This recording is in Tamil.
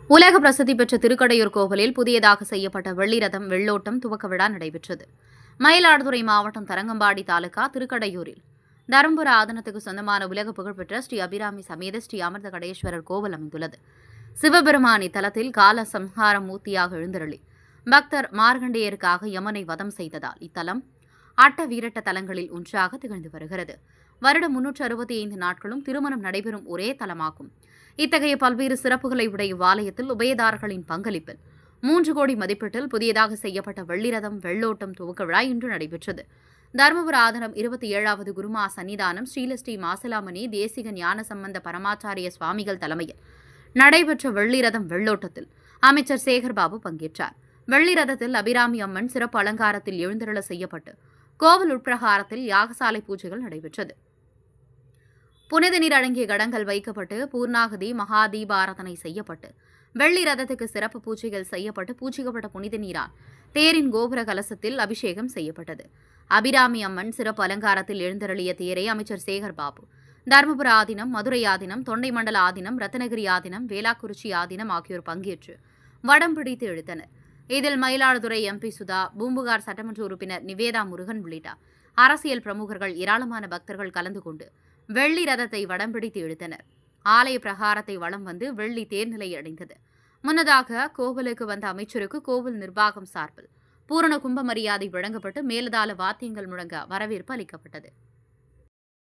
உலக பிரசித்தி பெற்ற திருக்கடையூர் கோவிலில் புதியதாக செய்யப்பட்ட வெள்ளி ரதம் வெள்ளோட்டம் துவக்க விழா நடைபெற்றது. மயிலாடுதுறை மாவட்டம் தரங்கம்பாடி தாலுகா திருக்கடையூரில் தருமபுர ஆதனத்துக்கு சொந்தமான உலக புகழ்பெற்ற ஸ்ரீ அபிராமி சமேத ஸ்ரீ அமிர்த கடேஸ்வரர் கோவில் அமைந்துள்ளது. சிவபெருமான் இத்தலத்தில் கால சம்ஹார மூர்த்தியாக எழுந்தருளி பக்தர் மார்கண்டேயருக்காக யமனை வதம் செய்ததால் இத்தலம் அட்ட வீரட்ட தலங்களில் ஒன்றாக திகழ்ந்து வருகிறது. வருடம் 365 நாட்களும் திருமணம் நடைபெறும் ஒரே தலமாகும். இத்தகைய பல்வேறு சிறப்புகளை உடைய இவ்வாலயத்தில் உபயதாரர்களின் பங்களிப்பில் 3 கோடி மதிப்பீட்டில் புதியதாக செய்யப்பட்ட வெள்ளிரதம் வெள்ளோட்டம் துவக்க விழா இன்று நடைபெற்றது. தருமபுர ஆதனம் 27வது குருமா சன்னிதானம் ஸ்ரீலஸ்ரீ மாசிலாமணி தேசிக ஞான சம்பந்த பரமாச்சாரிய சுவாமிகள் தலைமையில் நடைபெற்ற வெள்ளிரதம் வெள்ளோட்டத்தில் அமைச்சர் சேகர்பாபு பங்கேற்றார். வெள்ளிரதத்தில் அபிராமி அம்மன் சிறப்பு அலங்காரத்தில் எழுந்தருள செய்யப்பட்டு கோவில் உட்பிரகாரத்தில் யாகசாலை பூஜைகள் நடைபெற்றது. புனித நீர் அடங்கிய கடங்கள் வைக்கப்பட்டு பூர்ணாகதி மகாதீபாரதனை செய்யப்பட்டு வெள்ளி ரதத்துக்கு சிறப்பு பூஜைகள் செய்யப்பட்டு பூஜிக்கப்பட்ட புனித நீரால் தேரின் கோபுர கலசத்தில் அபிஷேகம் செய்யப்பட்டது. அபிராமி அம்மன் சிறப்பு அலங்காரத்தில் எழுந்தருளிய தேரை அமைச்சர் சேகர்பாபு தருமபுர ஆதீனம், மதுரை ஆதீனம், தொண்டைமண்டல ஆதீனம், ரத்னகிரி ஆதீனம், வேளாக்குறிச்சி ஆதீனம் ஆகியோர் பங்கேற்று வடம் பிடித்து இழுத்தனர். இதில் மயிலாடுதுறை எம்பி சுதா, பூம்புகார் சட்டமன்ற உறுப்பினர் நிவேதா முருகன் உள்ளிட்ட அரசியல் பிரமுகர்கள் ஏராளமான பக்தர்கள் கலந்து கொண்டு வெள்ளி ரதத்தை வடம் பிடித்து இழுத்தனர். ஆலய பிரகாரத்தை வலம் வந்து வெள்ளி தேர்நிலை அடைந்தது. முன்னதாக கோவிலுக்கு வந்த அமைச்சருக்கு கோவில் நிர்வாகம் சார்பில் பூரண கும்ப மரியாதை வழங்கப்பட்டு மேலதாள வாத்தியங்கள் முழங்க வரவேற்பு அளிக்கப்பட்டது.